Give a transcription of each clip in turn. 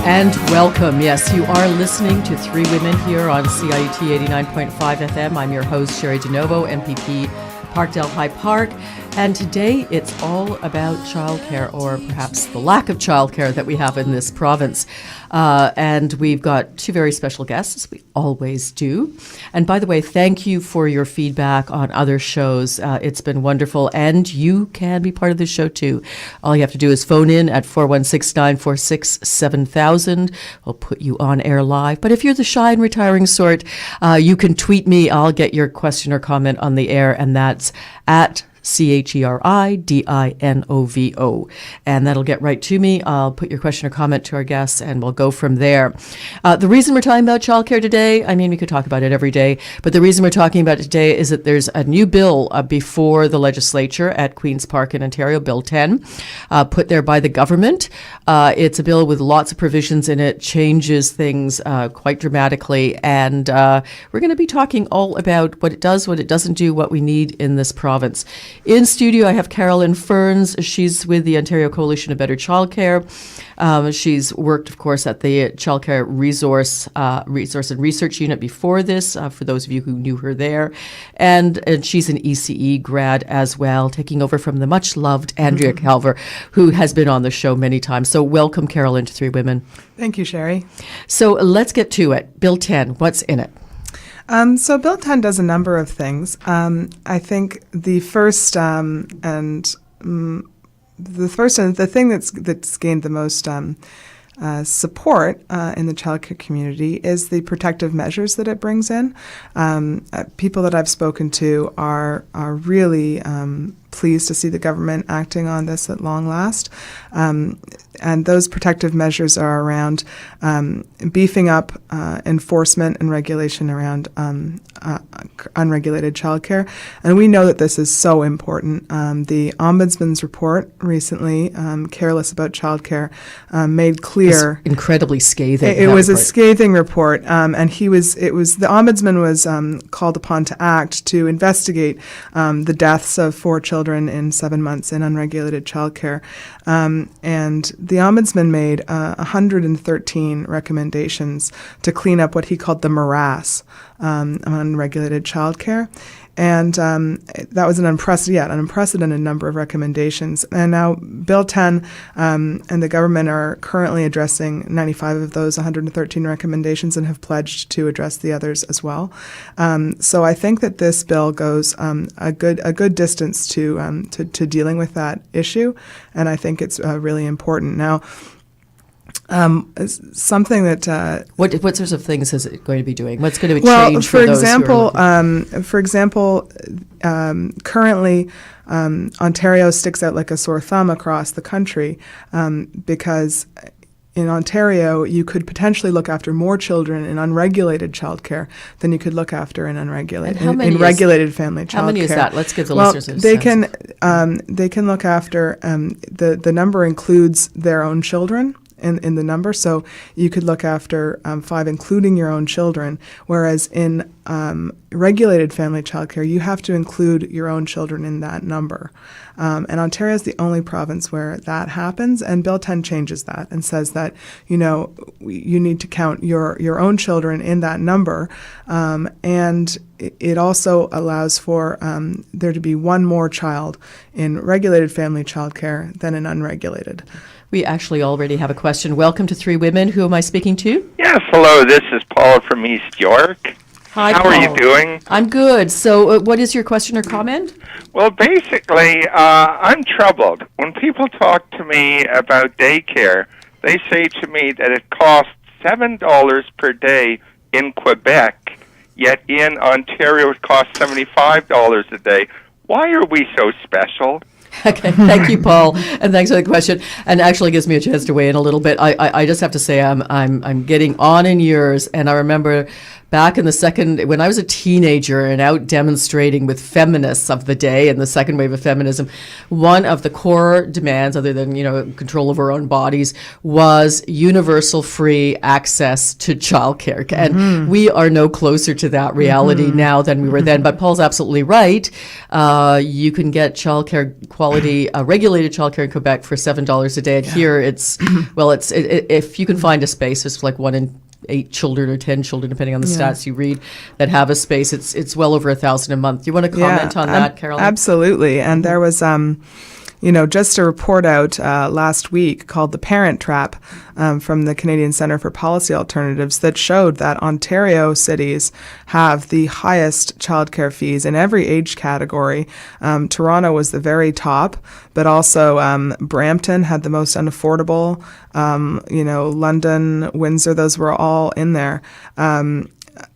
And welcome. Yes, you are listening to Three Women here on CIT 89.5 FM. I'm your host, Sherry DeNovo, MPP, Parkdale High Park. And today it's all about childcare, or perhaps the lack of childcare that we have in this province. And we've got two very special guests, as we always do. And by the way, thank you for your feedback on other shows. It's been wonderful. And you can be part of the show too. All you have to do is phone in at 416-946-7000. We'll put you on air live. But if you're the shy and retiring sort, you can tweet me. I'll get your question or comment on the air, and that's at CHERIDINOVO. And that'll get right to me. I'll put your question or comment to our guests, and we'll go from there. The reason we're talking about childcare today, I mean, we could talk about it every day, but the reason we're talking about it today is that there's a new bill before the legislature at Queen's Park in Ontario, Bill 10, put there by the government. It's a bill with lots of provisions in it, changes things quite dramatically, and we're going to be talking all about what it does, what it doesn't do, what we need in this province. In studio, I have Carolyn Ferns. She's with the Ontario Coalition of Better Childcare. She's worked, of course, at the Childcare Resource and Research Unit before this, for those of you who knew her there. And she's an ECE grad as well, taking over from the much-loved Andrea Calver, who has been on the show many times. So welcome, Carolyn, to Three Women. Thank you, Sherry. So let's get to it. Bill 10, what's in it? So Bill 10 does a number of things. I think the thing that's gained the most support in the childcare community is the protective measures that it brings in. People that I've spoken to are really pleased to see the government acting on this at long last. And those protective measures are around beefing up enforcement and regulation around unregulated childcare. And we know that this is so important. The Ombudsman's report recently, Careless About Childcare, made clear... Incredibly scathing. It was a scathing report, and the Ombudsman was called upon to act to investigate the deaths of 4 children in 7 months in unregulated childcare. And the Ombudsman made 113 recommendations to clean up what he called the morass on unregulated childcare. And that was an unprecedented number of recommendations. And now Bill 10 and the government are currently addressing 95 of those 113 recommendations and have pledged to address the others as well. So I think that this bill goes a good distance to dealing with that issue, and I think it's really important. Now, something that what sorts of things is it going to be doing? What's going to change for those for example, currently Ontario sticks out like a sore thumb across the country because in Ontario you could potentially look after more children in unregulated childcare than you could look after in regulated family childcare. How many is that? Let's give the listeners a sense. They can look after the number includes their own children. In the number, so you could look after 5, including your own children, whereas in regulated family childcare, you have to include your own children in that number. And Ontario is the only province where that happens, and Bill 10 changes that and says that, you need to count your own children in that number, and it also allows for there to be one more child in regulated family childcare than in unregulated. We actually already have a question. Welcome to Three Women. Who am I speaking to? Yes, hello. This is Paul from East York. Hi, How Paul. are you doing? I'm good. So what is your question or comment? Well, basically, I'm troubled. When people talk to me about daycare, they say to me that it costs $7 per day in Quebec, yet in Ontario it costs $75 a day. Why are we so special? Okay, thank you, Paul, and thanks for the question. And actually gives me a chance to weigh in a little bit. I just have to say I'm getting on in years, and I remember back in when I was a teenager and out demonstrating with feminists of the day and the second wave of feminism, one of the core demands, other than, control of our own bodies, was universal free access to childcare. And we are no closer to that reality now than we were then. But Paul's absolutely right. You can get childcare quality, regulated childcare in Quebec for $7 a day. And here it's, if you can find a space, it's like 1 in 8 children or 10 children, depending on the stats you read, that have a space. It's well over $1,000 a month. Do you want to comment on that, Carolyn? Absolutely. And there was, just a report out last week called The Parent Trap from the Canadian Centre for Policy Alternatives that showed that Ontario cities have the highest childcare fees in every age category. Toronto was the very top, but also Brampton had the most unaffordable. London, Windsor, those were all in there.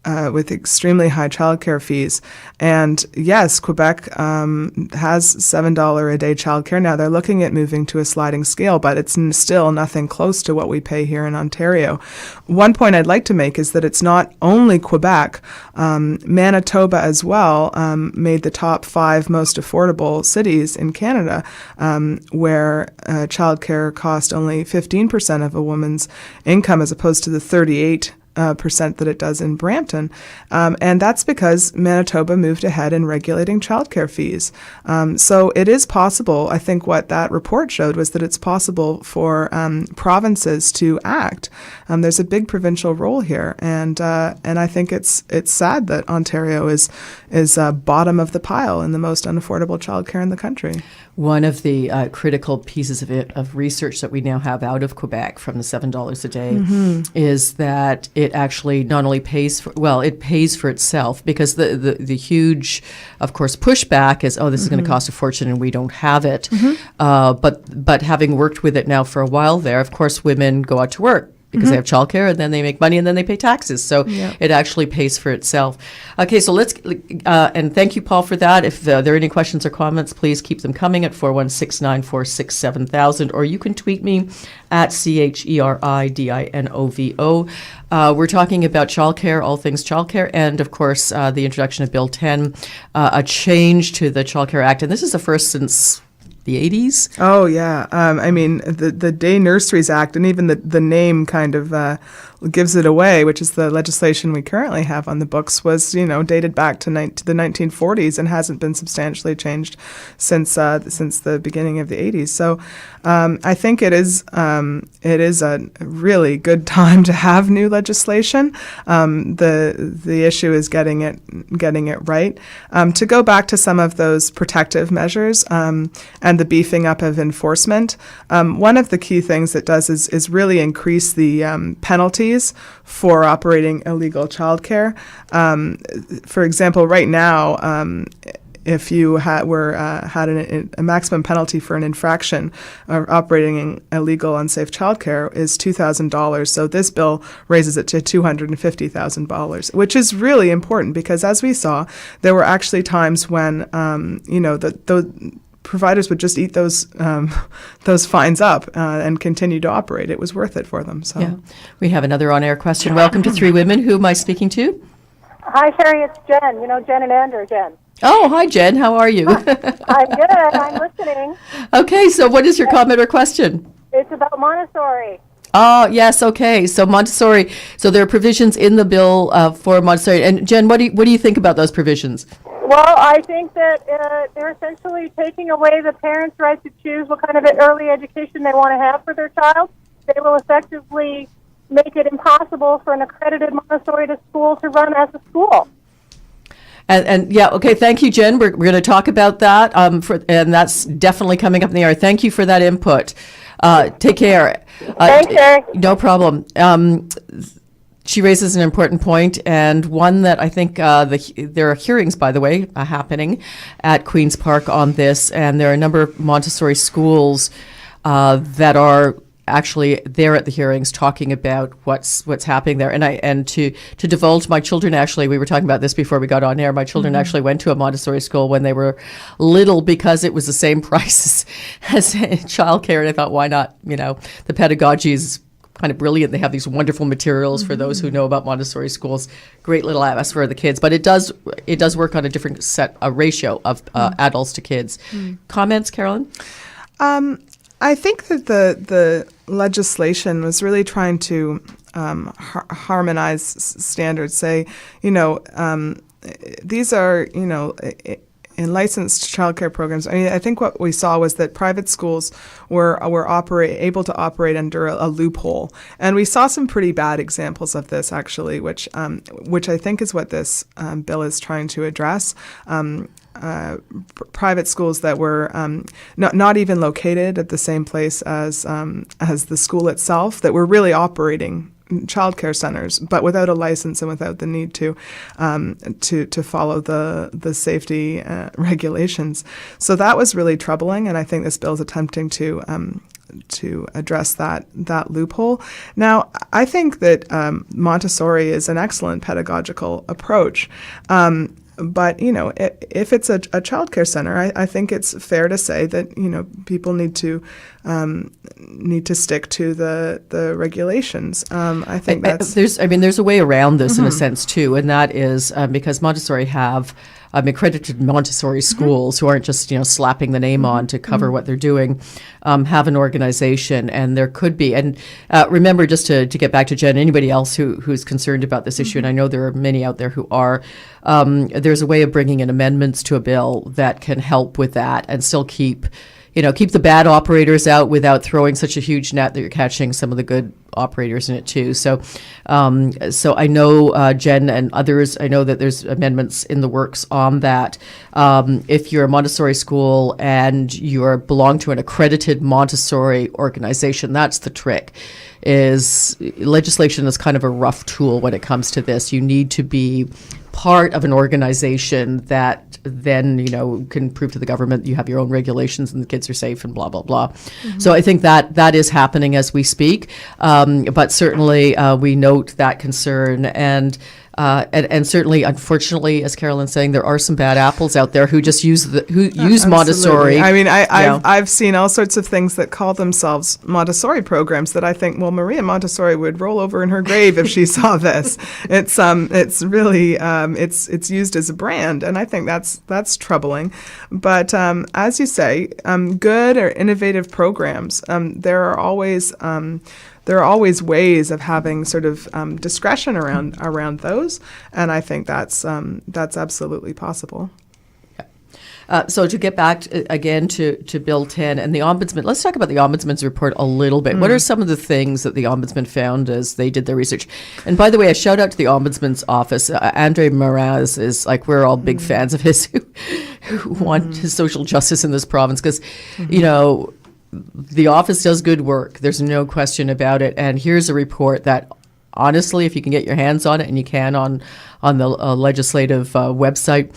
With extremely high childcare fees. And yes, Quebec has $7 a day childcare. Now they're looking at moving to a sliding scale, but it's still nothing close to what we pay here in Ontario. One point I'd like to make is that it's not only Quebec. Manitoba as well made the top 5 most affordable cities in Canada, where childcare cost only 15% of a woman's income as opposed to the 38% that it does in Brampton. And that's because Manitoba moved ahead in regulating childcare fees. So it is possible. I think what that report showed was that it's possible for provinces to act. There's a big provincial role here. And I think it's sad that Ontario is bottom of the pile in the most unaffordable childcare in the country. One of the critical pieces of research that we now have out of Quebec from the $7 a day is that it actually not only pays for itself, because the huge, of course, pushback is, this is going to cost a fortune and we don't have it. But having worked with it now for a while there, of course, women go out to work because they have childcare, and then they make money, and then they pay taxes. So it actually pays for itself. Okay, so let's, and thank you, Paul, for that. If there are any questions or comments, please keep them coming at 416-946-7000, or you can tweet me at CHERIDINOVO. We're talking about childcare, all things childcare, and of course, the introduction of Bill 10, a change to the Childcare Act. And this is the first since the 80s? Oh, yeah. The Day Nurseries Act, and even the name kind of gives it away, which is the legislation we currently have on the books, was, dated back to the 1940s and hasn't been substantially changed since the beginning of the 80s. So I think it is a really good time to have new legislation. The issue is getting it right. To go back to some of those protective measures and the beefing up of enforcement, one of the key things it does is really increase the penalties for operating illegal childcare. For example, right now, if you had a maximum penalty for an infraction of operating illegal, unsafe childcare is $2,000. So this bill raises it to $250,000, which is really important because, as we saw, there were actually times when the providers would just eat those fines up and continue to operate. It was worth it for them. So yeah. We have another on-air question. Welcome to Three Women. Who am I speaking to? Hi, Sherry. It's Jen. Jen and Andrew, Jen. Oh, hi, Jen. How are you? I'm good. I'm listening. Okay, so what is your comment or question? It's about Montessori. Oh, yes, okay. So Montessori. So there are provisions in the bill for Montessori. And Jen, what do you think about those provisions? Well, I think that they're essentially taking away the parents' right to choose what kind of early education they want to have for their child. They will effectively make it impossible for an accredited Montessori school to run as a school. And yeah, okay, thank you, Jen. We're going to talk about that, and that's definitely coming up in the air. Thank you for that input. Take care. Thanks, Sherry. No problem. She raises an important point, and one that I think there are hearings, by the way, happening at Queen's Park on this, and there are a number of Montessori schools that are actually there at the hearings talking about what's happening there. And to divulge, my children actually, we were talking about this before we got on air, my children actually went to a Montessori school when they were little because it was the same price as childcare, and I thought, why not? The pedagogy is kind of brilliant. They have these wonderful materials for those who know about Montessori schools. Great little atmosphere for the kids, but it does work on a different ratio of adults to kids. Comments, Carolyn? I think that the legislation was really trying to harmonize standards. Say, these are, in licensed childcare programs. I mean, I think what we saw was that private schools were able to operate under a loophole, and we saw some pretty bad examples of this actually, which I think is what this bill is trying to address. Private schools that were not even located at the same place as the school itself, that were really operating childcare centers, but without a license and without the need to follow the safety regulations. So that was really troubling, and I think this bill is attempting to address that loophole. Now, I think that Montessori is an excellent pedagogical approach. But, if it's a childcare center, I think it's fair to say that, people need to stick to the regulations. I think that's... There's a way around this in a sense, too, and that is because Montessori have accredited Montessori schools who aren't just, slapping the name on to cover what they're doing, have an organization, and there could be. And remember, just to get back to Jen, anybody else who's concerned about this issue, and I know there are many out there who are, there's a way of bringing in amendments to a bill that can help with that and still keep the bad operators out without throwing such a huge net that you're catching some of the good operators in it too. So I know Jen and others, I know that there's amendments in the works on that. If you're a Montessori school and you belong to an accredited Montessori organization, that's the trick. Is legislation is kind of a rough tool when it comes to this. You need to be part of an organization that then, can prove to the government you have your own regulations and the kids are safe and blah, blah, blah. So I think that is happening as we speak. But certainly we note that concern, and certainly, unfortunately, as Carolyn's saying, there are some bad apples out there who just use Montessori. I mean, I've seen all sorts of things that call themselves Montessori programs that I think, well, Maria Montessori would roll over in her grave if she saw this. It's really it's used as a brand, and I think that's troubling. But as you say, good or innovative programs, there are always ways of having sort of discretion around those, and I think that's absolutely possible. So to get back again to Bill 10 and the Ombudsman, let's talk about the Ombudsman's report a little bit. What are some of the things that the Ombudsman found as they did their research? And by the way, a shout out to the Ombudsman's office. Andre Moraz is we're all big fans of his who want his social justice in this province because, the office does good work. There's no question about it. And here's a report that, honestly, if you can get your hands on it, and you can on the legislative website,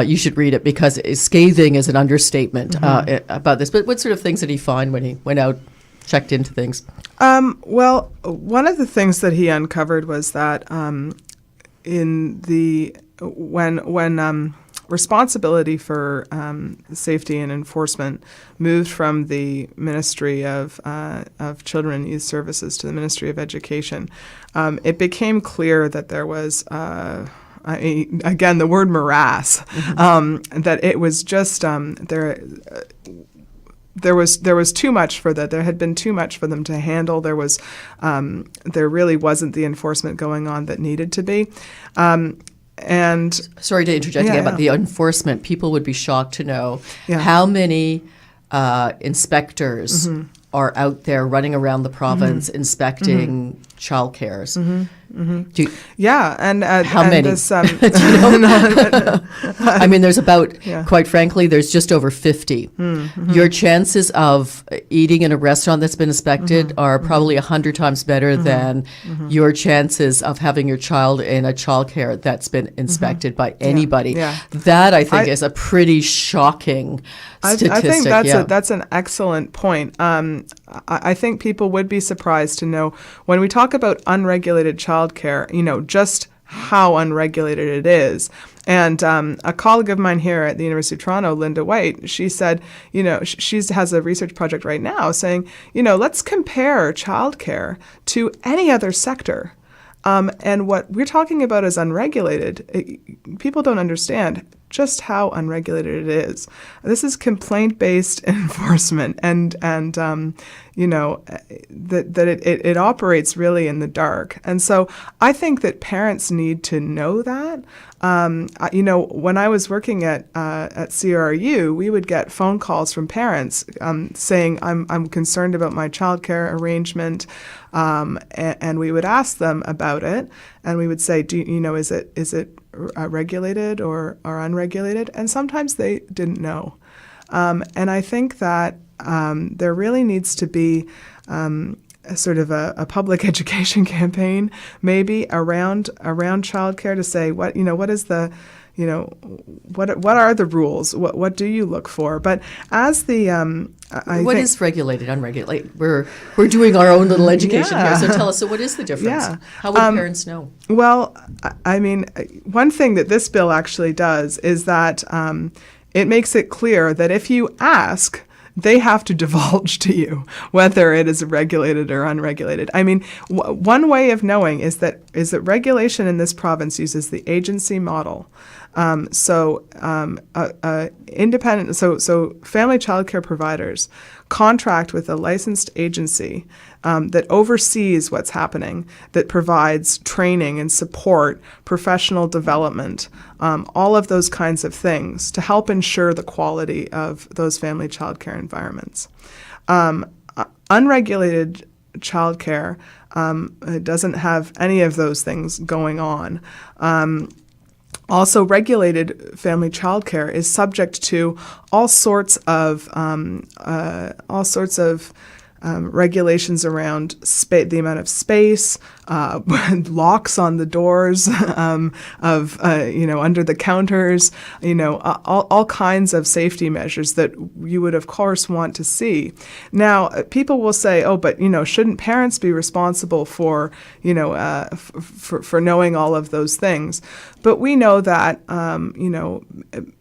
you should read it because scathing is an understatement about this. But what sort of things did he find when he went out, checked into things? Well, one of the things that he uncovered was that when responsibility for safety and enforcement moved from the Ministry of Children and Youth Services to the Ministry of Education, it became clear that there was, again, the word morass, that it was just there was too much for that. There had been too much for them to handle. There really wasn't the enforcement going on that needed to be. And sorry to interject again, but the enforcement, people would be shocked to know how many inspectors are out there running around the province inspecting childcares. And how many? This, I mean, there's about, quite frankly, there's just over 50. Your chances of eating in a restaurant that's been inspected are probably 100 times better than your chances of having your child in a childcare that's been inspected by anybody. That, I think, is a pretty shocking statistic. I think that's an excellent point. I think people would be surprised to know when we talk about unregulated childcare, just how unregulated it is. And a colleague of mine here at the University of Toronto, Linda White, she said, she has a research project right now saying, let's compare childcare to any other sector. And what we're talking about as unregulated, people don't understand just how unregulated it is. This is complaint-based enforcement, and it operates really in the dark. And so I think that parents need to know that. When I was working at CRU, we would get phone calls from parents saying, I'm concerned about my childcare arrangement, and we would ask them about it, and we would say, is it regulated or unregulated? And sometimes they didn't know. And I think that there really needs to be a sort of a public education campaign maybe around childcare to say what is the what are the rules? What do you look for? But as the what is regulated, unregulated? We're doing our own little education here. So tell us. So what is the difference? Yeah. How would parents know? Well, I mean, one thing that this bill actually does is that it makes it clear that if you ask, they have to divulge to you whether it is regulated or unregulated. I mean, one way of knowing is that regulation in this province uses the agency model. Independent. So family childcare providers contract with a licensed agency that oversees what's happening, that provides training and support, professional development, all of those kinds of things to help ensure the quality of those family childcare environments. Unregulated childcare doesn't have any of those things going on. Also, regulated family childcare is subject to all sorts of regulations around the amount of space, locks on the doors, under the counters, all kinds of safety measures that you would of course want to see. Now, people will say, oh, but shouldn't parents be responsible for for knowing all of those things? But we know that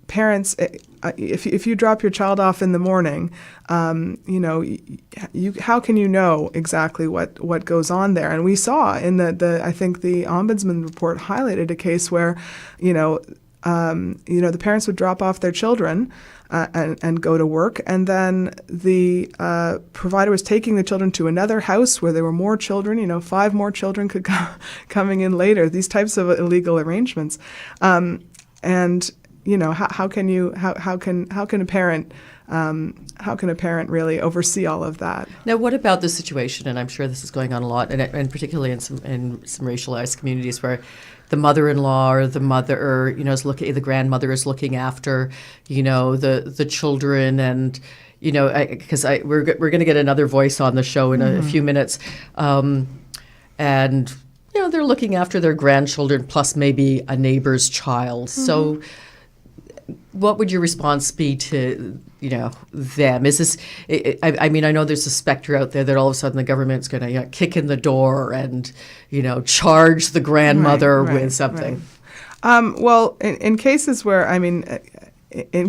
parents, if you drop your child off in the morning, how can you know exactly what goes on there? And we saw in I think the Ombudsman report highlighted a case where, the parents would drop off their children and go to work, and then the provider was taking the children to another house where there were more children. 5 more children could coming in later. These types of illegal arrangements, how can a parent really oversee all of that? Now, what about the situation? And I'm sure this is going on a lot, and particularly in some racialized communities where the mother-in-law or the mother, the grandmother is looking after, the children, and because we're going to get another voice on the show in a few minutes, and they're looking after their grandchildren plus maybe a neighbor's child. So what would your response be to, them? Is this, I mean, I know there's a specter out there that all of a sudden the government's going to kick in the door and, charge the grandmother with something. Right. Well, in cases where, in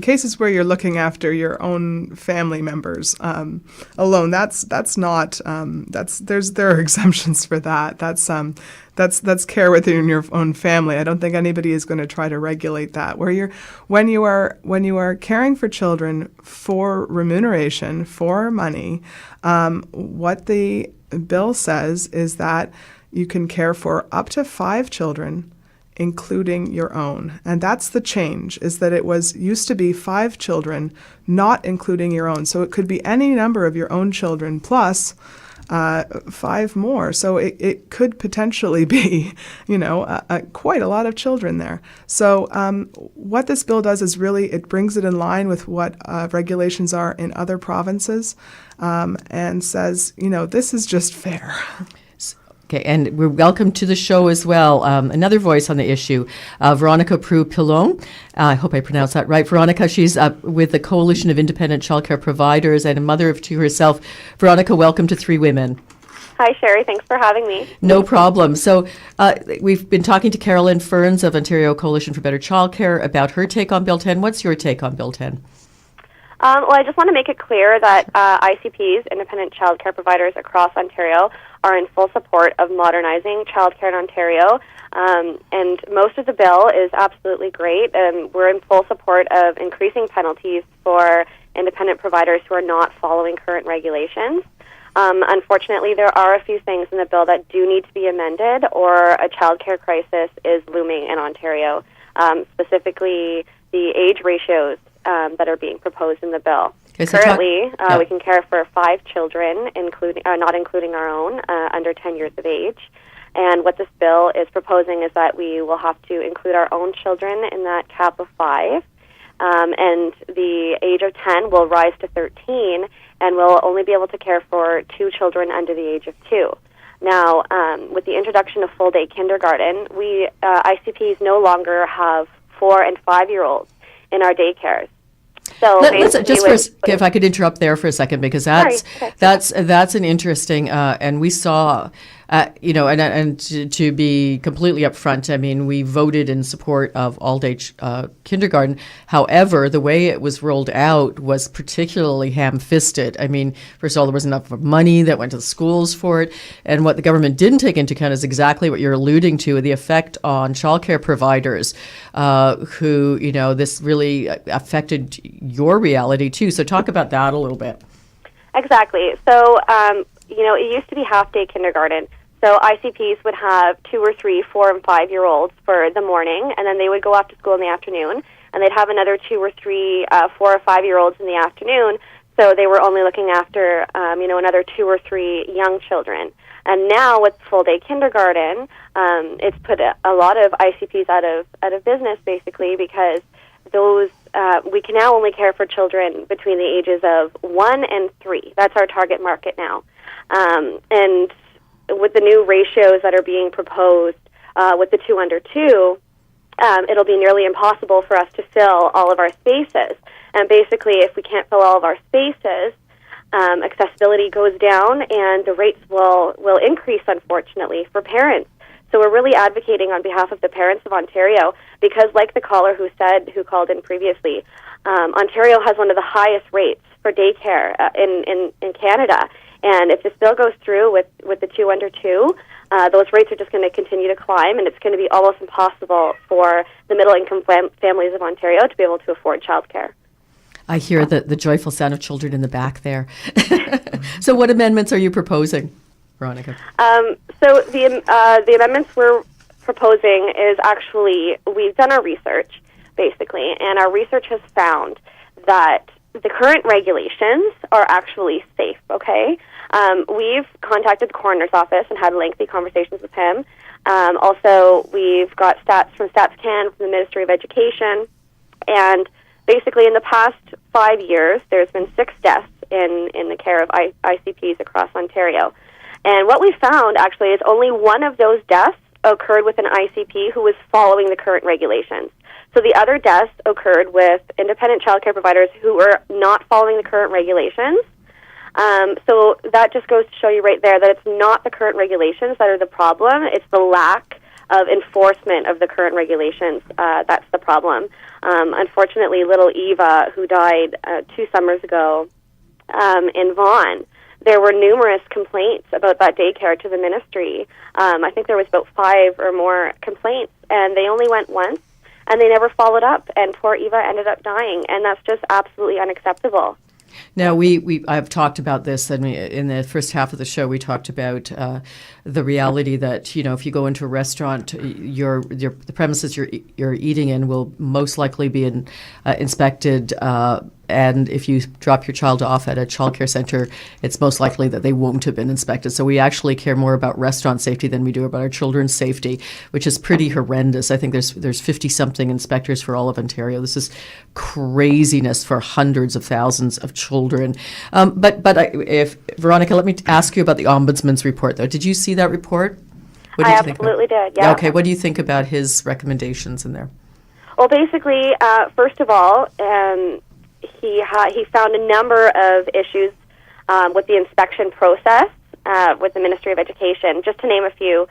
cases where you're looking after your own family members alone, there are exemptions for that. That's care within your own family. I don't think anybody is going to try to regulate that. When you are caring for children for remuneration, for money, what the bill says is that you can care for up to 5 children, including your own. And that's the change, is that it used to be 5 children, not including your own. So it could be any number of your own children plus 5 more. So it could potentially be, quite a lot of children there. So what this bill does is really, it brings it in line with what regulations are in other provinces, and says, this is just fair. Okay, and we're welcome to the show as well. Another voice on the issue, Veronica Proulx-Pilon. I hope I pronounced that right. Veronica, she's with the Coalition of Independent Childcare Providers and a mother of 2 herself. Veronica, welcome to 3 Women. Hi, Sherry. Thanks for having me. No problem. So we've been talking to Carolyn Ferns of Ontario Coalition for Better Childcare about her take on Bill 10. What's your take on Bill 10? Well, I just want to make it clear that ICPs, independent childcare providers across Ontario, are in full support of modernizing childcare in Ontario. And most of the bill is absolutely great. We're in full support of increasing penalties for independent providers who are not following current regulations. Unfortunately, there are a few things in the bill that do need to be amended, or a childcare crisis is looming in Ontario, specifically the age ratios that are being proposed in the bill. Okay, so currently, we can care for 5 children, not including our own, under 10 years of age. And what this bill is proposing is that we will have to include our own children in that cap of 5. And the age of 10 will rise to 13, and we'll only be able to care for 2 children under the age of 2. Now, with the introduction of full-day kindergarten, we ICPs no longer have 4- and 5-year-olds in our daycares. So let's just if I could interrupt there for a second, because that's an interesting and we saw and to be completely upfront, I mean, we voted in support of all-day kindergarten. However, the way it was rolled out was particularly ham-fisted. I mean, first of all, there wasn't enough money that went to the schools for it, and what the government didn't take into account is exactly what you're alluding to, the effect on childcare providers, who, this really affected your reality too. So talk about that a little bit. Exactly. So, it used to be half-day kindergarten. So ICPs would have 2 or 3, 4, and 5-year-olds for the morning, and then they would go off to school in the afternoon, and they'd have another 2 or 3, 4 or 5-year-olds in the afternoon. So they were only looking after, another 2 or 3 young children. And now with full-day kindergarten, it's put a lot of ICPs out of business, basically, because those we can now only care for children between the ages of 1 and 3. That's our target market now. And with the new ratios that are being proposed with the 2 under 2, it'll be nearly impossible for us to fill all of our spaces. And basically, if we can't fill all of our spaces, accessibility goes down, and the rates will increase, unfortunately, for parents. So we're really advocating on behalf of the parents of Ontario, because like the caller who called in previously, Ontario has one of the highest rates for daycare in Canada. And if this bill goes through with the 2 under 2, those rates are just going to continue to climb, and it's going to be almost impossible for the middle-income families of Ontario to be able to afford childcare. I hear the joyful sound of children in the back there. So what amendments are you proposing, Veronica? So the amendments we're proposing is actually, we've done our research, basically, and our research has found that the current regulations are actually safe, okay? We've contacted the coroner's office and had lengthy conversations with him. Also, we've got stats from StatsCan, from the Ministry of Education, and basically in the past 5 years, there's been 6 deaths in the care of ICPs across Ontario. And what we found, actually, is only one of those deaths occurred with an ICP who was following the current regulations. So the other deaths occurred with independent childcare providers who were not following the current regulations. So that just goes to show you right there that it's not the current regulations that are the problem. It's the lack of enforcement of the current regulations. That's the problem. Unfortunately, little Eva, who died 2 summers ago in Vaughan, there were numerous complaints about that daycare to the ministry. I think there was about 5 or more complaints, and they only went once, and they never followed up, and poor Eva ended up dying, and that's just absolutely unacceptable. Now, I've talked about this, and in the first half of the show, we talked about the reality that, if you go into a restaurant, the premises you're eating in will most likely be inspected, and if you drop your child off at a childcare center, it's most likely that they won't have been inspected. So we actually care more about restaurant safety than we do about our children's safety, which is pretty horrendous. I think there's 50-something inspectors for all of Ontario. This is craziness for hundreds of thousands of children. If Veronica, let me ask you about the Ombudsman's report, though. Did you see that report? What I absolutely did, yeah. Okay, what do you think about his recommendations in there? Well, basically, first of all, he found a number of issues with the inspection process with the Ministry of Education. Just to name a few,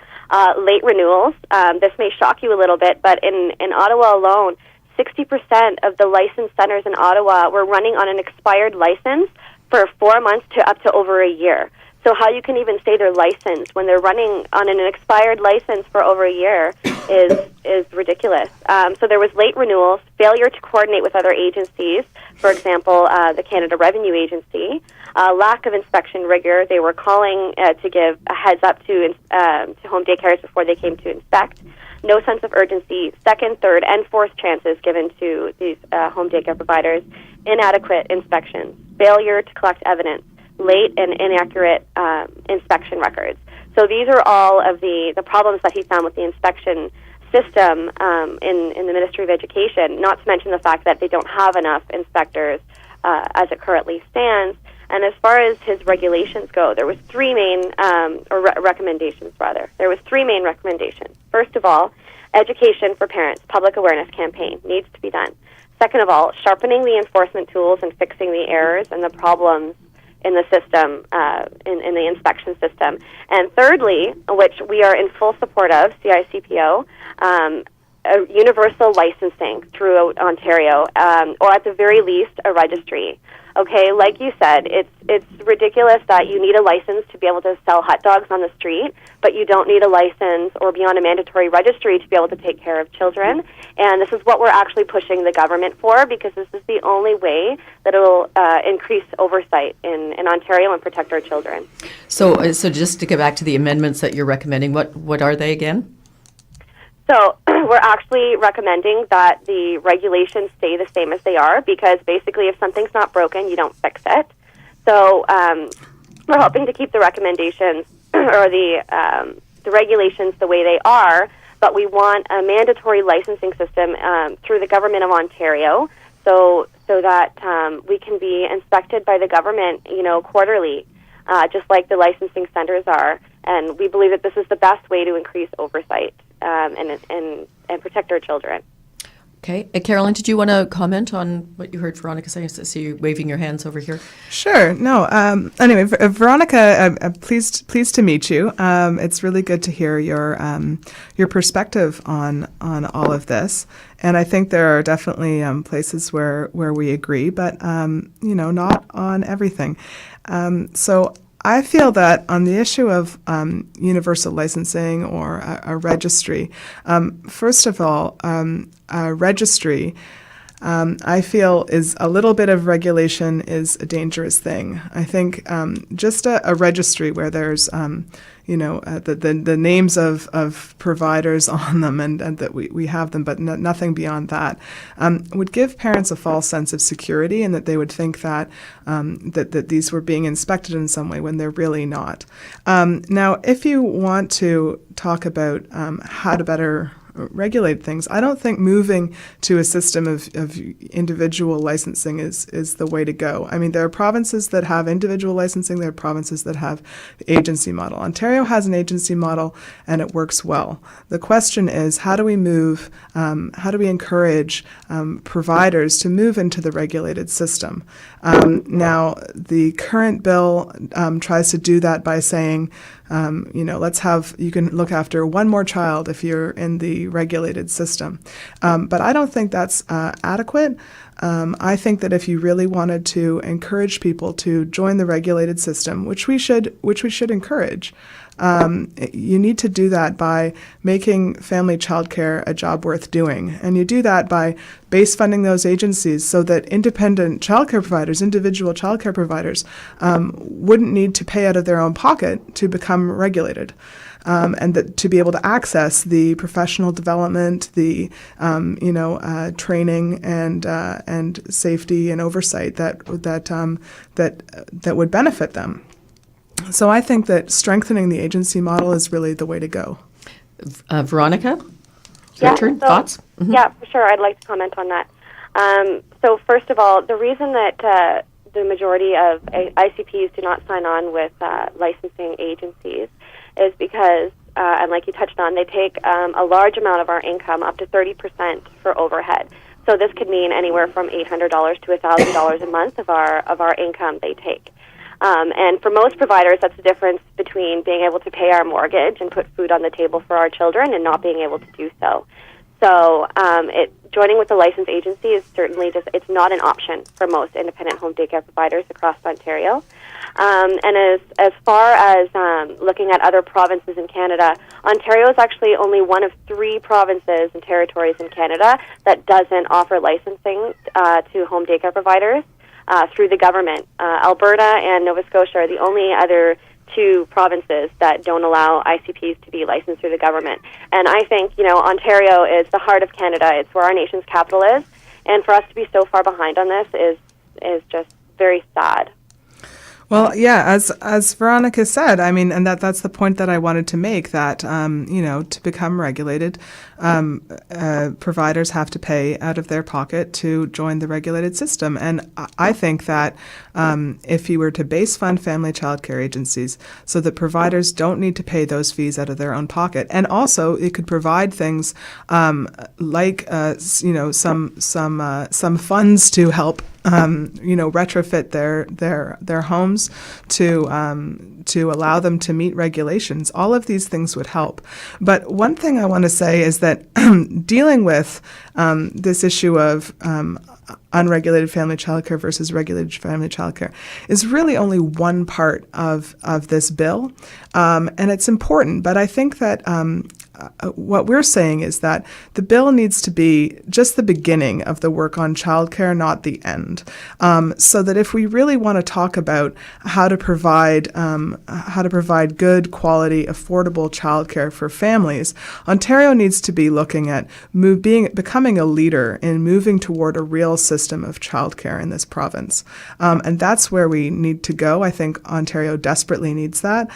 late renewals. This may shock you a little bit, but in Ottawa alone, 60% of the licensed centers in Ottawa were running on an expired license for 4 months to up to over a year. So how you can even say they're licensed when they're running on an expired license for over a year is ridiculous. So there was late renewals, failure to coordinate with other agencies, for example, the Canada Revenue Agency, lack of inspection rigor. They were calling to give a heads up to home daycares before they came to inspect. No sense of urgency, second, third, and fourth chances given to these home daycare providers, inadequate inspections, failure to collect evidence, late and inaccurate inspection records. So these are all of the problems that he found with the inspection system in the Ministry of Education, not to mention the fact that they don't have enough inspectors as it currently stands. And as far as his regulations go, there was three main, recommendations rather. There was three main recommendations. First of all, education for parents, public awareness campaign needs to be done. Second of all, sharpening the enforcement tools and fixing the errors and the problems in the system, in the inspection system. And thirdly, which we are in full support of, CICPO, universal licensing throughout Ontario, or at the very least, a registry. Okay, like you said, it's ridiculous that you need a license to be able to sell hot dogs on the street, but you don't need a license or be on a mandatory registry to be able to take care of children. And this is what we're actually pushing the government for, because this is the only way that it will increase oversight in Ontario and protect our children. So just to get back to the amendments that you're recommending, what are they again? So we're actually recommending that the regulations stay the same as they are, because basically if something's not broken, you don't fix it. So we're hoping to keep the recommendations or the regulations the way they are, but we want a mandatory licensing system through the Government of Ontario, so that we can be inspected by the government, quarterly, just like the licensing centers are. And we believe that this is the best way to increase oversight and protect our children. Okay. Carolyn, did you want to comment on what you heard Veronica say? I see you waving your hands over here. Sure. No. Anyway, Veronica, pleased to meet you. It's really good to hear your perspective on all of this. And I think there are definitely places where we agree, but not on everything. So I feel that on the issue of universal licensing or a registry, first of all, a registry, I feel is a little bit of regulation is a dangerous thing. I think just a registry where there's the names of providers on them and that we have them, but nothing beyond that, would give parents a false sense of security, and that they would think that that these were being inspected in some way when they're really not. Now, if you want to talk about how to better regulate things, I don't think moving to a system of individual licensing is the way to go. I mean, there are provinces that have individual licensing, there are provinces that have the agency model. Ontario has an agency model and it works well. The question is, how do we encourage providers to move into the regulated system? Now, the current bill tries to do that by saying, you can look after one more child if you're in the regulated system. But I don't think that's adequate. I think that if you really wanted to encourage people to join the regulated system, which we should encourage, you need to do that by making family childcare a job worth doing. And you do that by base funding those agencies so that independent childcare providers, individual childcare providers, wouldn't need to pay out of their own pocket to become regulated. And that to be able to access the professional development, the training and safety and oversight that would benefit them. So I think that strengthening the agency model is really the way to go. Veronica, your turn. Thoughts? Mm-hmm. Yeah, for sure. I'd like to comment on that. So first of all, the reason that the majority of ICPs do not sign on with licensing agencies is because, and like you touched on, they take a large amount of our income, up to 30% for overhead. So this could mean anywhere from $800 to $1,000 a month of our income they take. And for most providers, that's the difference between being able to pay our mortgage and put food on the table for our children and not being able to do so. So joining with the licensed agency is certainly it's not an option for most independent home daycare providers across Ontario. And as far as looking at other provinces in Canada, Ontario is actually only one of 3 provinces and territories in Canada that doesn't offer licensing to home daycare providers through the government. Alberta and Nova Scotia are the only other 2 provinces that don't allow ICPs to be licensed through the government. And I think, Ontario is the heart of Canada. It's where our nation's capital is. And for us to be so far behind on this is just very sad. Well, yeah, as Veronica said, I mean, and that's the point that I wanted to make, that, to become regulated, providers have to pay out of their pocket to join the regulated system. And I think that if you were to base fund family child care agencies so that providers don't need to pay those fees out of their own pocket, and also it could provide things like, some funds to help retrofit their homes to allow them to meet regulations. All of these things would help. But one thing I want to say is that dealing with this issue of unregulated family childcare versus regulated family childcare is really only one part of this bill, and it's important. But I think that what we're saying is that the bill needs to be just the beginning of the work on childcare, not the end. So that if we really want to talk about how to provide good, quality, affordable childcare for families, Ontario needs to be looking at becoming a leader in moving toward a real system of childcare in this province, and that's where we need to go. I think Ontario desperately needs that,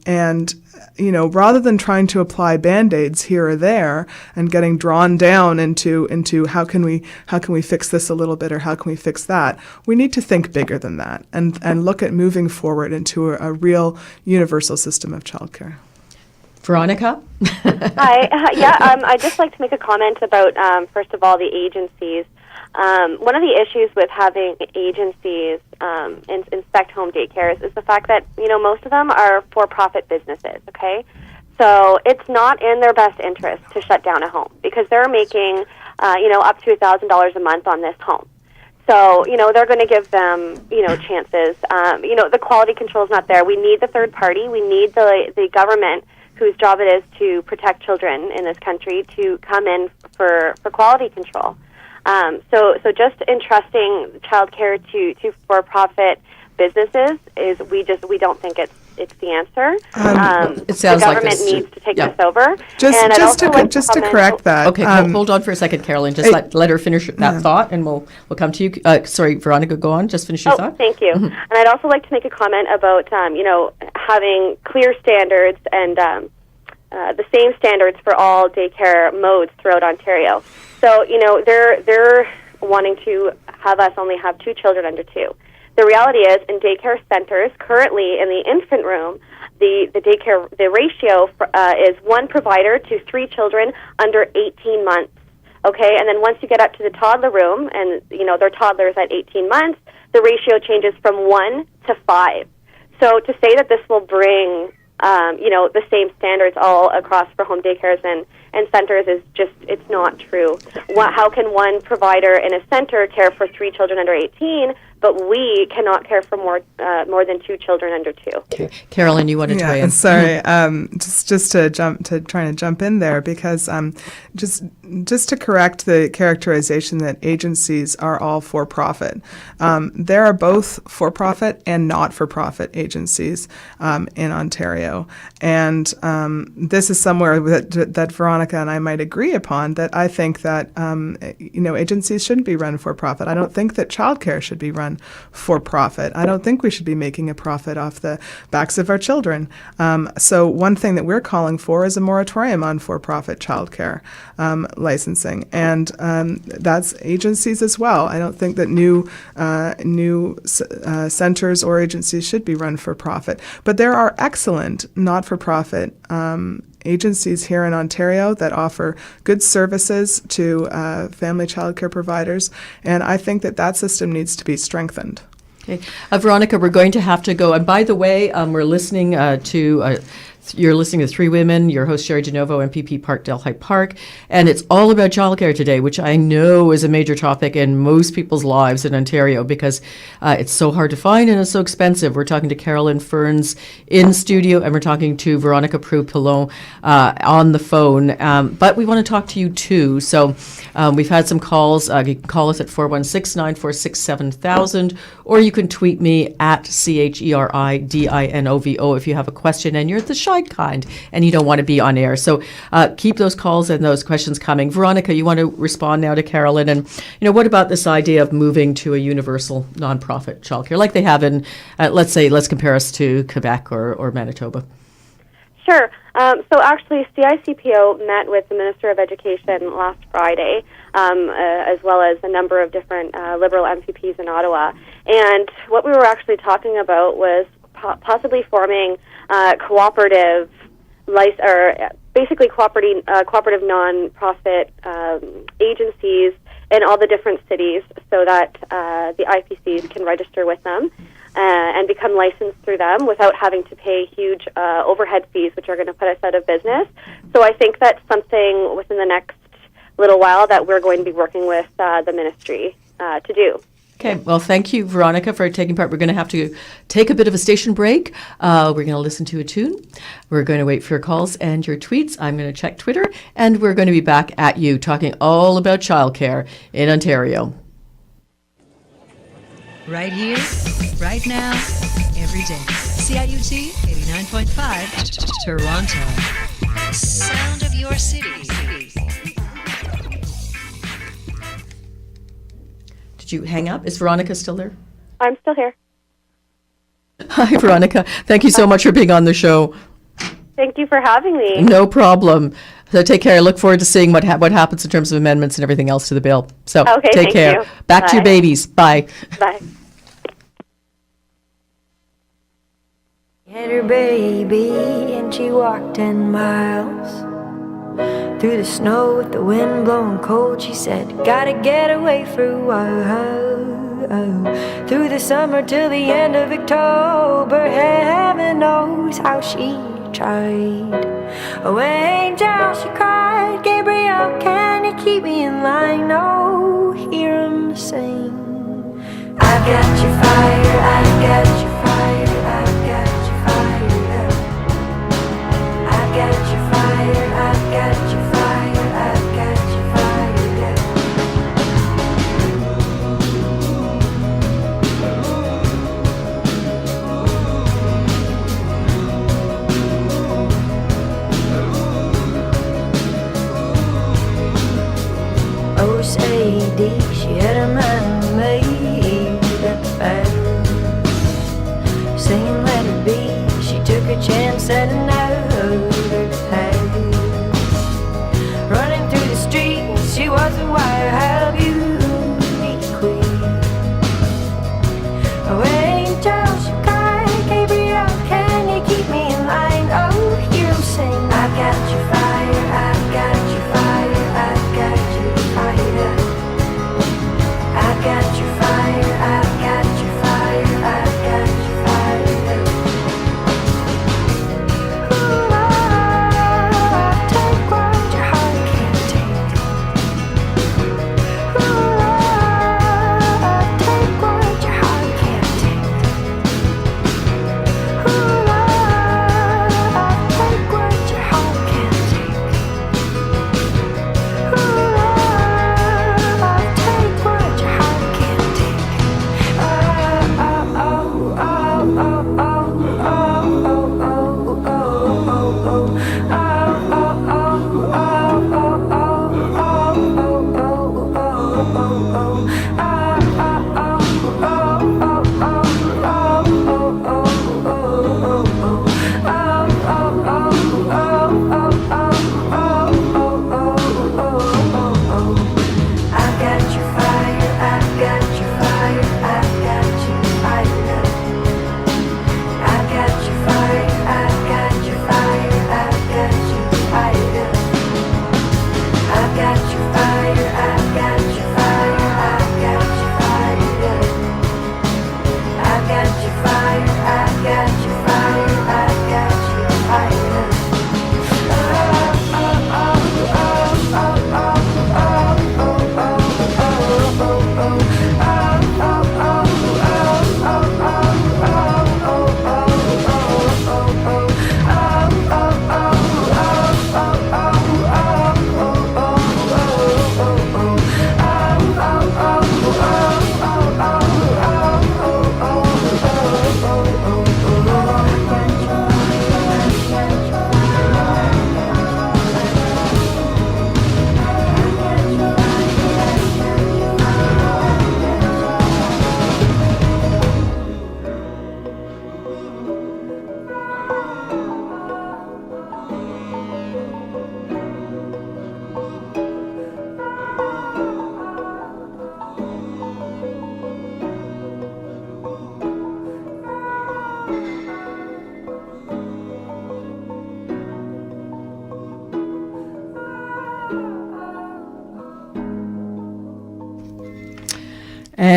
and rather than trying to apply Band-Aids here or there and getting drawn down into how can we fix this a little bit or how can we fix that, we need to think bigger than that and look at moving forward into a real universal system of childcare. Veronica? Hi. I'd just like to make a comment about, first of all, the agencies. One of the issues with having agencies inspect home daycares is the fact that, most of them are for-profit businesses, okay? So it's not in their best interest to shut down a home because they're making, up to $1,000 a month on this home. So, they're going to give them, chances. The quality control is not there. We need the third party. We need the government, whose job it is to protect children in this country, to come in for quality control. So just entrusting childcare to for-profit businesses is we don't think it's the answer. It sounds the like government this. needs to take Yeah. this over. Just to correct that. Okay, hold on for a second, Carolyn. Just let her finish that thought, and we'll come to you. Sorry, Veronica, go on. Just finish your thought. Thank you. And I'd also like to make a comment about having clear standards and the same standards for all daycare modes throughout Ontario. So, they're wanting to have us only have 2 children under 2. The reality is, in daycare centers, currently in the infant room, the ratio is 1 provider to 3 children under 18 months. Okay, and then once you get up to the toddler room, and they're toddlers at 18 months, the ratio changes from 1 to 5. So to say that this will bring the same standards all across for home daycares and centers is just, it's not true. How can one provider in a center care for 3 children under 18, but we cannot care for more than 2 children under 2? Okay. Carolyn, you wanted to weigh in. Sorry, just to jump in there, because just to correct the characterization that agencies are all for-profit. There are both for-profit and not-for-profit agencies in Ontario, and this is somewhere that Veronica and I might agree upon, that I think that agencies shouldn't be run for-profit. I don't think that childcare should be run for-profit. I don't think we should be making a profit off the backs of our children. So one thing that we're calling for is a moratorium on for-profit childcare licensing, and that's agencies as well. I don't think that new centers or agencies should be run for profit, but there are excellent not-for-profit agencies here in Ontario that offer good services to family childcare providers, and I think that system needs to be strengthened. Okay. Veronica, we're going to have to go. And by the way, we're listening you're listening to Three Women, your host, Sherry DeNovo, MPP Park Delhi Park. And it's all about childcare today, which I know is a major topic in most people's lives in Ontario because it's so hard to find and it's so expensive. We're talking to Carolyn Ferns in studio, and we're talking to Veronica Proulx-Pilon on the phone. But we want to talk to you too. So we've had some calls. You can call us at 416-946-7000, or you can tweet me at CHERIDINOVO if you have a question and you're the shy kind and you don't want to be on air. So keep those calls and those questions coming. Veronica, you want to respond now to Carolyn? And, what about this idea of moving to a universal nonprofit childcare like they have in, let's compare us to Quebec or Manitoba? Sure. So actually, CICPO met with the Minister of Education last Friday, as well as a number of different Liberal MPPs in Ottawa. And what we were actually talking about was possibly forming cooperative, basically cooperative non-profit agencies in all the different cities, so that the IPCs can register with them and become licensed through them without having to pay huge overhead fees, which are going to put us out of business. So I think that's something within the next little while that we're going to be working with the ministry to do. Okay, well, thank you, Veronica, for taking part. We're going to have to take a bit of a station break. We're going to listen to a tune. We're going to wait for your calls and your tweets. I'm going to check Twitter, and we're going to be back at you talking all about childcare in Ontario. Right here, right now, every day. CIUT 89.5, Toronto. Sound of your city. Did you hang up? Is Veronica still there? I'm still here. Hi, Veronica. Thank you so much for being on the show. Thank you for having me. No problem. So take care. I look forward to seeing what happens in terms of amendments and everything else to the bill. So Okay, take thank care. you. Back to your Bye. babies. Bye. Bye. Had her baby and she walked 10 miles through the snow with the wind blowing cold. She said, gotta get away for a while, through the summer till the end of October. Heaven knows how she tried. Oh, angel, she cried, Gabriel, can you keep me in line? Oh, hear him sing. I've got your fire, I've got your fire, I've got your fire, I've got your fire, I've got your fire, I've got your fire, Oh, Sadie, she had a mind made up fast.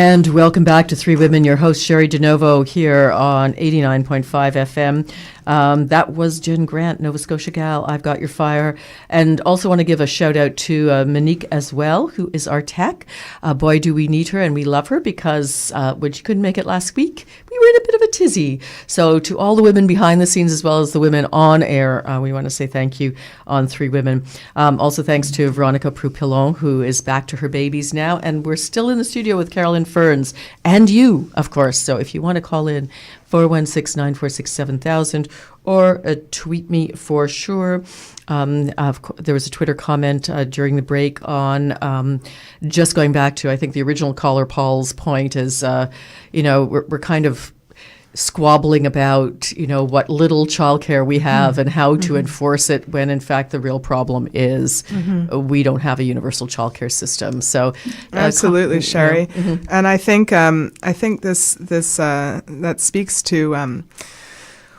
And welcome back to Three Women. Your host, Sherry DeNovo, here on 89.5 FM. That was Jen Grant, Nova Scotia gal. I've got your fire. And also want to give a shout out to Monique as well, who is our tech. Boy, do we need her, and we love her because when she couldn't make it last week, we were in a bit of a tizzy. So to all the women behind the scenes as well as the women on air, we want to say thank you on Three Women. Also thanks to Veronica Proulx-Pilon, who is back to her babies now. And we're still in the studio with Carolyn, Ferns, and you, of course. So if you want to call in, 416-946-7000, or tweet me for sure. There was a Twitter comment during the break on just going back to, I think, the original caller Paul's point is, we're kind of squabbling about, what little childcare we have and how to enforce it, when in fact the real problem is we don't have a universal childcare system. So absolutely, Sherry. And I think this that speaks to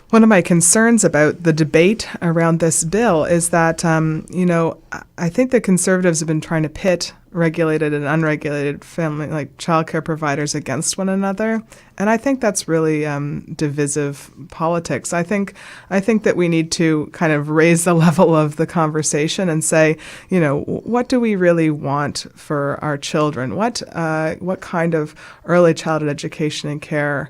one of my concerns about the debate around this bill is that I think the Conservatives have been trying to pit regulated and unregulated family, like childcare providers, against one another, and I think that's really divisive politics. I think that we need to kind of raise the level of the conversation and say, what do we really want for our children? What kind of early childhood education and care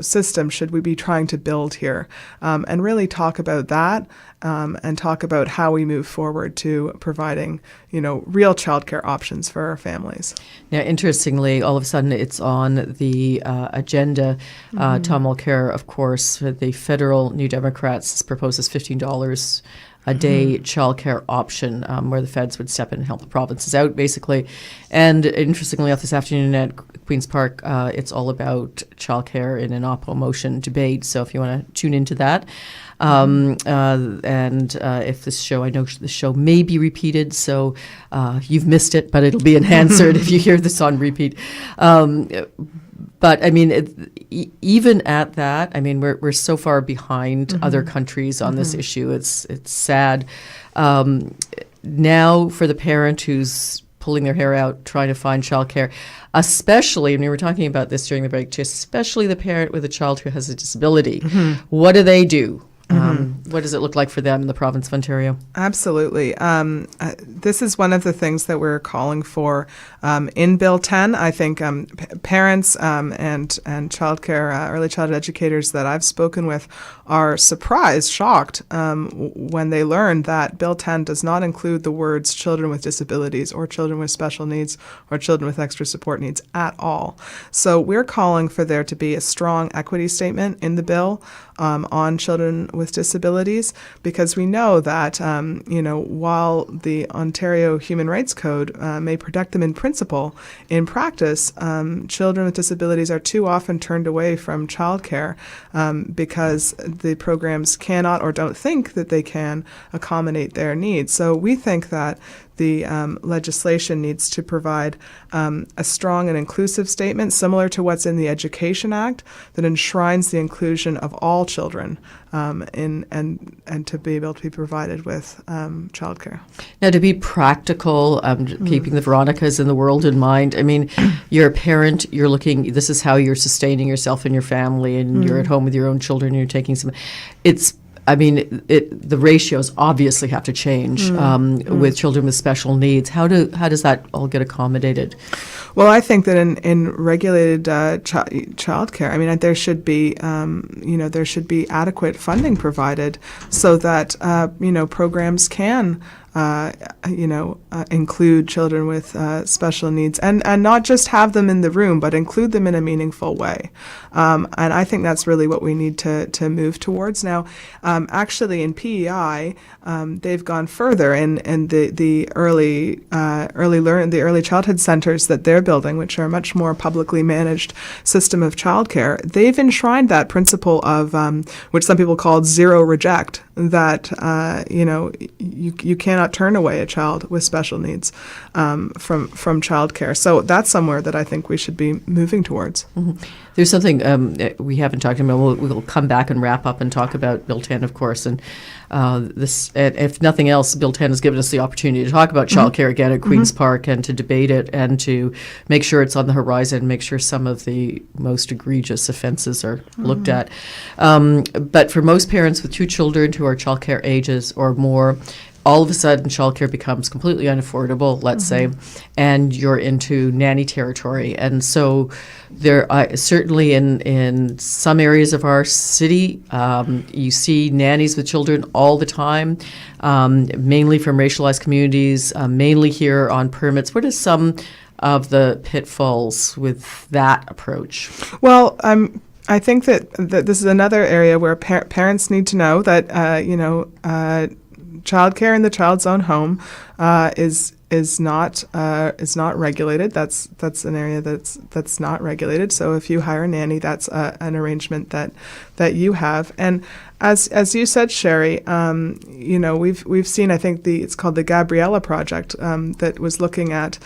system should we be trying to build here, and really talk about that. And talk about how we move forward to providing, real childcare options for our families. Now, interestingly, all of a sudden it's on the agenda. Tom Mulcair, of course, the federal New Democrats proposes $15 a day childcare option, where the feds would step in and help the provinces out, basically. And interestingly enough, this afternoon at Queen's Park, it's all about childcare in an oppo motion debate. So if you want to tune into that. And if this show, I know the show may be repeated, so you've missed it, but it'll be enhanced if you hear this on repeat. But I mean, even at that, I mean, we're so far behind other countries on this issue. It's sad. Now, for the parent who's pulling their hair out trying to find childcare, especially, and we were talking about this during the break too, especially the parent with a child who has a disability, what do they do? What does it look like for them in the province of Ontario? Absolutely. This is one of the things that we're calling for in Bill 10. I think parents and childcare, early childhood educators that I've spoken with are surprised, shocked when they learn that Bill 10 does not include the words children with disabilities or children with special needs or children with extra support needs at all. So we're calling for there to be a strong equity statement in the bill on children with disabilities, because we know that, while the Ontario Human Rights Code may protect them in principle, in practice, children with disabilities are too often turned away from childcare because the programs cannot or don't think that they can accommodate their needs. So we think that the legislation needs to provide a strong and inclusive statement similar to what's in the Education Act that enshrines the inclusion of all children and to be able to be provided with childcare. Now, to be practical, keeping the Veronicas in the world in mind, I mean, you're a parent, you're looking, this is how you're sustaining yourself and your family, and you're at home with your own children, and you're taking some, the ratios obviously have to change with children with special needs. How does that all get accommodated? Well, I think that in regulated childcare, I mean, there should be adequate funding provided so that programs can include children with special needs and not just have them in the room, but include them in a meaningful way. And I think that's really what we need to move towards now. Actually, in PEI, they've gone further in the early childhood centers that they're building, which are a much more publicly managed system of childcare. They've enshrined that principle of which some people call zero reject, that you cannot not turn away a child with special needs from childcare. So that's somewhere that I think we should be moving towards. There's something we haven't talked about. We'll come back and wrap up and talk about Bill 10, of course. And if nothing else, Bill 10 has given us the opportunity to talk about childcare again at Queen's Park and to debate it and to make sure it's on the horizon, make sure some of the most egregious offenses are looked at. But for most parents with 2 children who are childcare ages or more, all of a sudden childcare becomes completely unaffordable, let's say, and you're into nanny territory. And so there, certainly in some areas of our city, you see nannies with children all the time, mainly from racialized communities, mainly here on permits. What are some of the pitfalls with that approach? Well, I think that this is another area where parents need to know that, childcare in the child's own home is not regulated. That's an area that's not regulated. So if you hire a nanny, that's an arrangement that you have. And as you said, Sherry, we've seen, I think it's called the Gabriella Project, that was looking at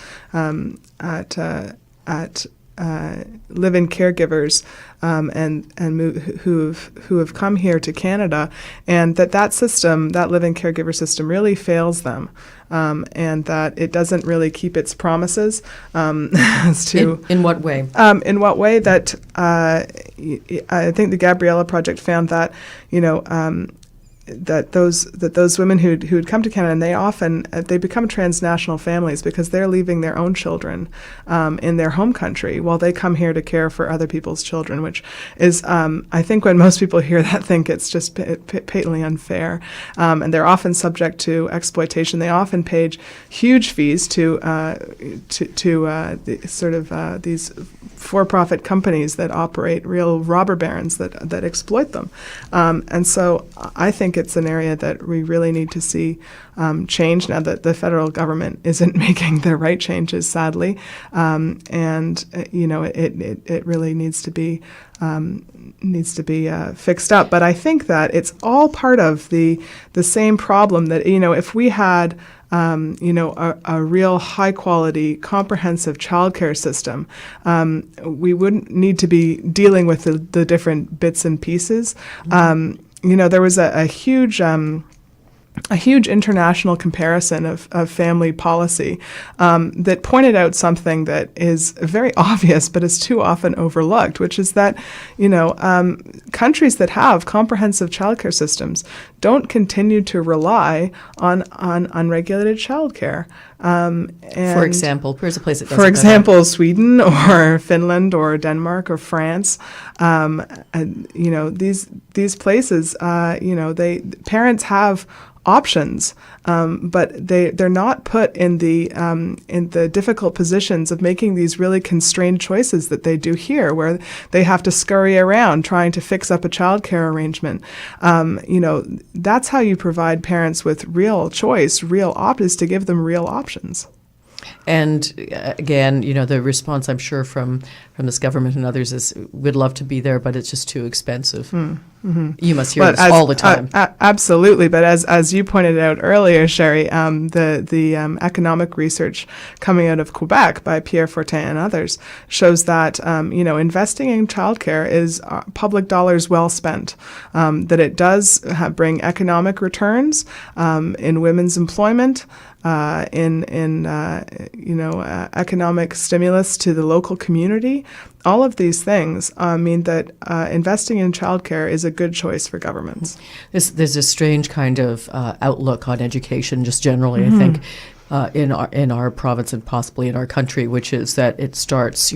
live-in caregivers who have come here to Canada, and that system, that live-in caregiver system, really fails them, and that it doesn't really keep its promises. As to in what way? In what way? That I think the Gabriella Project found that that those women who'd come to Canada, and they often they become transnational families because they're leaving their own children in their home country while they come here to care for other people's children, which is I think when most people hear that, think it's just patently unfair, and they're often subject to exploitation. They often pay huge fees to the sort of these for-profit companies that operate real robber barons that exploit them, and so I think it's an area that we really need to see change now that the federal government isn't making the right changes, sadly, and it really needs to be fixed up. But I think that it's all part of the same problem that if we had a real high quality, comprehensive childcare system, we wouldn't need to be dealing with the different bits and pieces. There was a huge international comparison of family policy that pointed out something that is very obvious, but is too often overlooked, which is that, countries that have comprehensive childcare systems don't continue to rely on unregulated childcare. For example, where's a place that does For example, Sweden or Finland or Denmark or France. These places, parents have options, but they're not put in the difficult positions of making these really constrained choices that they do here, where they have to scurry around trying to fix up a childcare arrangement. That's how you provide parents with real choice, real options, to give them real options. And again, the response I'm sure from this government and others is, we'd love to be there, but it's just too expensive. You must hear this all the time. Absolutely, but as you pointed out earlier, Sherry, the economic research coming out of Quebec by Pierre Fortin and others shows that investing in childcare is public dollars well spent. That it does bring economic returns in women's employment. Economic stimulus to the local community. All of these things mean that investing in childcare is a good choice for governments. There's a strange kind of outlook on education, just generally, I think, in our province and possibly in our country, which is that it starts,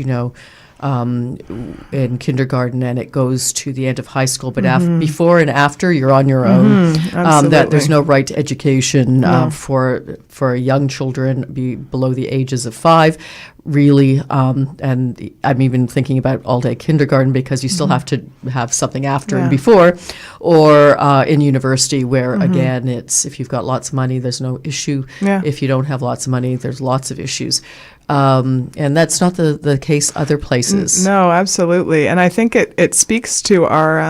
in kindergarten and it goes to the end of high school, but before and after, you're on your own. That there's no right to education for young children below the ages of 5, really. And I'm even thinking about all-day kindergarten, because you still have to have something after and before, or in university, where again, it's if you've got lots of money, there's no issue. If you don't have lots of money, there's lots of issues. And that's not the case other places. No, absolutely. And I think it speaks to our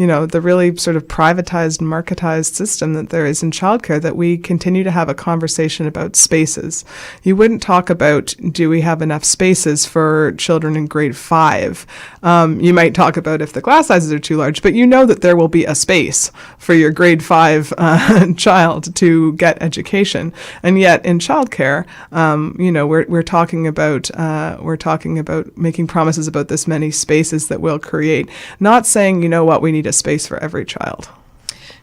the really sort of privatized, marketized system that there is in childcare, that we continue to have a conversation about spaces. You wouldn't talk about, do we have enough spaces for children in grade 5? You might talk about if the class sizes are too large, but you know that there will be a space for your grade 5 child to get education. And yet in childcare, we're talking about making promises about this many spaces that we'll create, not saying, we need a space for every child.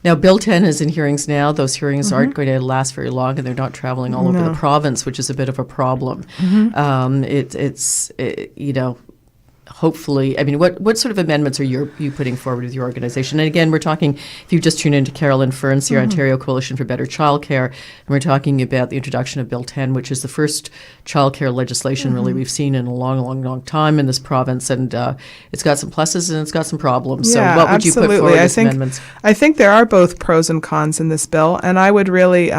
Now, Bill 10 is in hearings now. Those hearings aren't going to last very long, and they're not traveling all over the province, which is a bit of a problem. Hopefully, I mean, what sort of amendments are you putting forward with your organization? And again, we're talking, if you just tuned into Carolyn, Ferns, the Ontario Coalition for Better Childcare, and we're talking about the introduction of Bill 10, which is the first childcare legislation really we've seen in a long, long, long time in this province, and it's got some pluses and it's got some problems. Yeah, so what would you put forward as amendments? I think there are both pros and cons in this bill, and I would really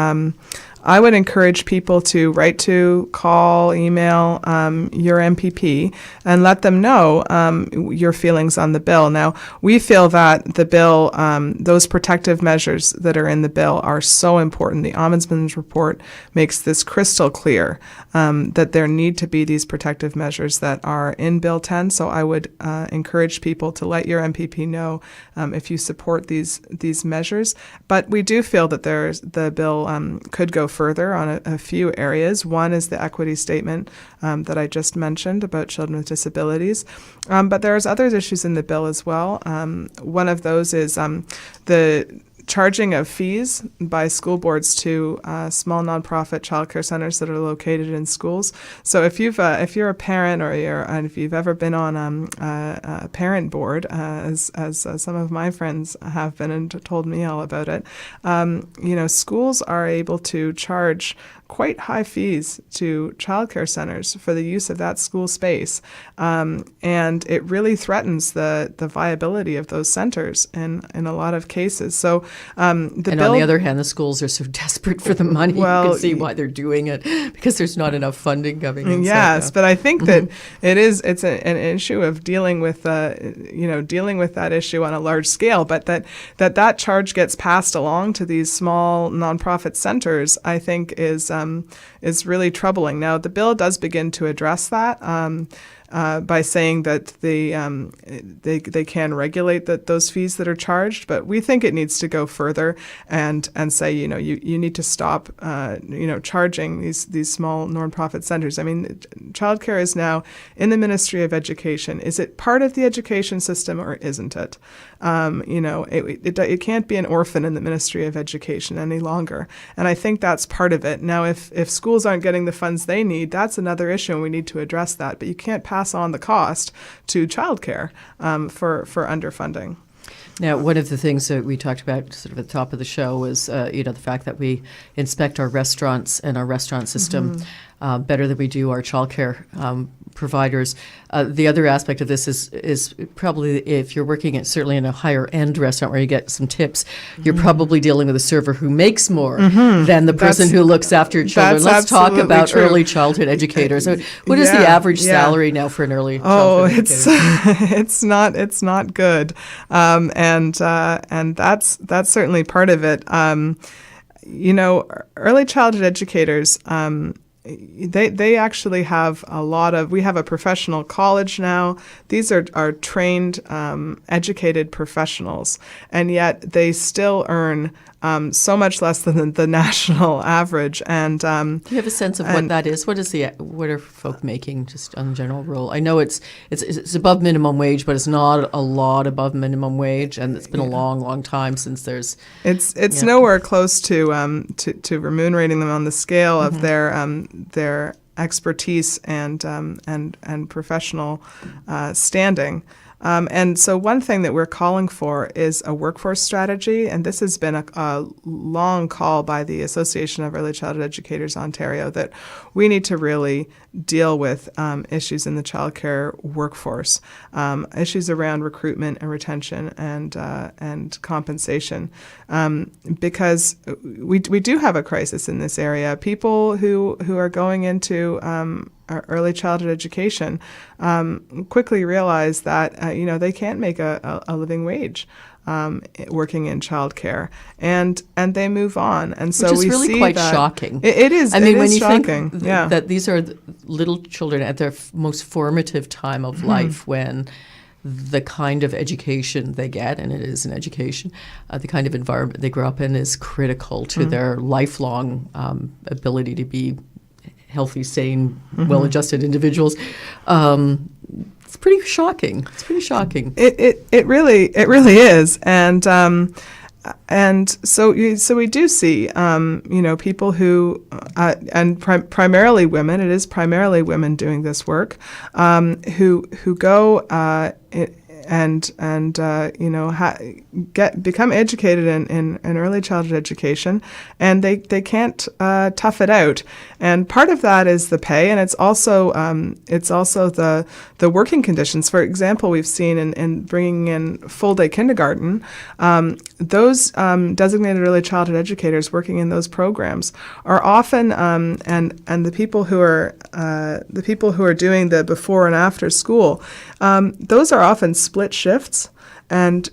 I would encourage people to write to, call, email your MPP and let them know your feelings on the bill. Now, we feel that the bill, those protective measures that are in the bill are so important. The Ombudsman's report makes this crystal clear that there need to be these protective measures that are in Bill 10. So I would encourage people to let your MPP know if you support these measures. But we do feel that the bill could go further on a few areas. One is the equity statement that I just mentioned about children with disabilities. But there's other issues in the bill as well. One of those is the charging of fees by school boards to small nonprofit childcare centers that are located in schools. So if you're a parent and if you've ever been on a parent board, as some of my friends have been and told me all about it, schools are able to charge quite high fees to childcare centers for the use of that school space, and it really threatens the viability of those centers in a lot of cases. So on the other hand, the schools are so desperate for the money. Well, you can see why they're doing it, because there's not enough funding coming in. Yes, but I think that it's an issue of dealing with that issue on a large scale, but that charge gets passed along to these small nonprofit centers, I think is really troubling. Now, the bill does begin to address that by saying that they can regulate those fees that are charged, but we think it needs to go further and say you need to stop charging these small nonprofit centers. I mean, childcare is now in the Ministry of Education. Is it part of the education system or isn't it? It can't be an orphan in the Ministry of Education any longer, and I think that's part of it. Now, if schools aren't getting the funds they need, that's another issue, and we need to address that. But you can't pass on the cost to childcare for underfunding. Now, one of the things that we talked about sort of at the top of the show was, the fact that we inspect our restaurants and our restaurant system better than we do our childcare providers. The other aspect of this is probably if you're working certainly in a higher end restaurant where you get some tips, you're probably dealing with a server who makes more than the person who looks after children. Let's talk about true. Early childhood educators. So what is the average salary now for an early childhood educator? It's not good, and that's certainly part of it. Early childhood educators. They actually have we have a professional college now. These are trained, educated professionals, and yet they still earn so much less than the national average. And do you have a sense of what that is? What are folk making, just on general rule? I know it's above minimum wage, but it's not a lot above minimum wage, and it's been a long, long time since there's. It's nowhere close to remunerating them on the scale of their expertise and professional standing. And so one thing that we're calling for is a workforce strategy, and this has been a long call by the Association of Early Childhood Educators Ontario, that we need to really deal with issues in the childcare workforce, issues around recruitment and retention and compensation, because we do have a crisis in this area. People who are going into early childhood education quickly realize that they can't make a living wage working in childcare, and they move on, and so Which is we really see quite that shocking. It is. I mean, it when is you shocking. think yeah. that these are little children at their most formative time of life, when the kind of education they get, and it is an education, the kind of environment they grow up in is critical to their lifelong ability to be healthy, sane, well-adjusted individuals. It's pretty shocking. It's pretty shocking. It really is, and so we do see people who and primarily women. It is primarily women doing this work, who go become educated in early childhood education, and they can't tough it out. And part of that is the pay, and it's also the working conditions. For example, we've seen in bringing in full day kindergarten, those designated early childhood educators working in those programs are often and the people who are doing the before and after school, those are often split shifts, and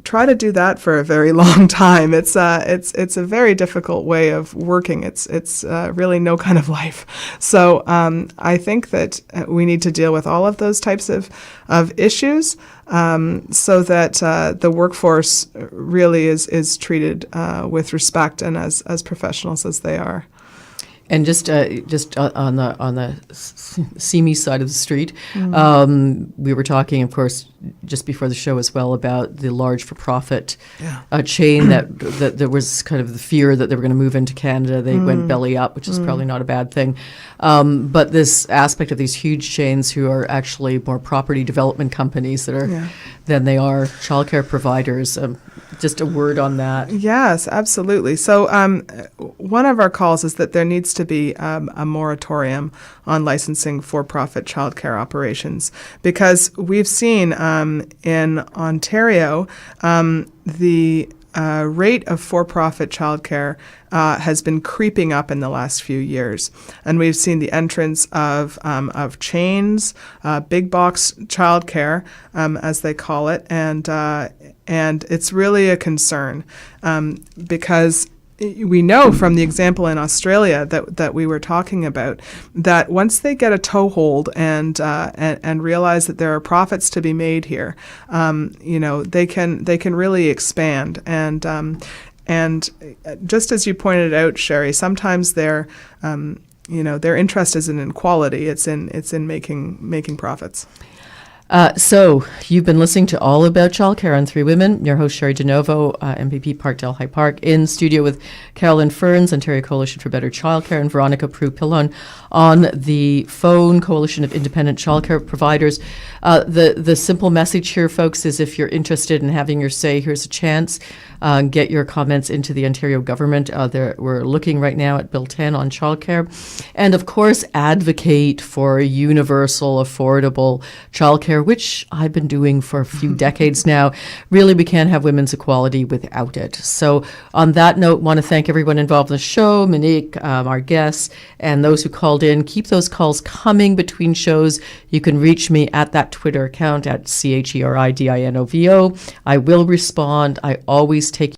try to do that for a very long time. It's a very difficult way of working. It's really no kind of life. So I think that we need to deal with all of those types of issues, so that the workforce really is treated with respect and as professionals as they are. And just on the seamy side of the street, we were talking, of course, just before the show as well, about the large for-profit chain that there was kind of the fear that they were going to move into Canada. They went belly up, which is probably not a bad thing. But this aspect of these huge chains who are actually more property development companies that are than they are childcare providers. Just a word on that. Yes, absolutely. So one of our calls is that there needs to be a moratorium on licensing for-profit childcare operations, because we've seen in Ontario the rate of for-profit childcare has been creeping up in the last few years, and we've seen the entrance of chains, big box childcare, as they call it, and it's really a concern because we know from the example in Australia that we were talking about, that once they get a toehold and realize that there are profits to be made here, they can really expand. And just as you pointed out, Sherry, sometimes their interest isn't in quality; it's in making profits. So you've been listening to All About Childcare on Three Women. Your host, Sherry DeNovo, MPP Parkdale High Park, in studio with Carolyn Ferns, Ontario Coalition for Better Childcare, and Veronica Proulx-Pilon on the phone, Coalition of Independent Childcare Providers. The simple message here, folks, is if you're interested in having your say, here's a chance. Get your comments into the Ontario government. We're looking right now at Bill 10 on childcare. And, of course, advocate for universal, affordable childcare, which I've been doing for a few decades now. Really, we can't have women's equality without it. So on that note, want to thank everyone involved in the show, Monique, our guests, and those who called in. Keep those calls coming between shows. You can reach me at that Twitter account at CHERIDINOVO. I will respond. I always take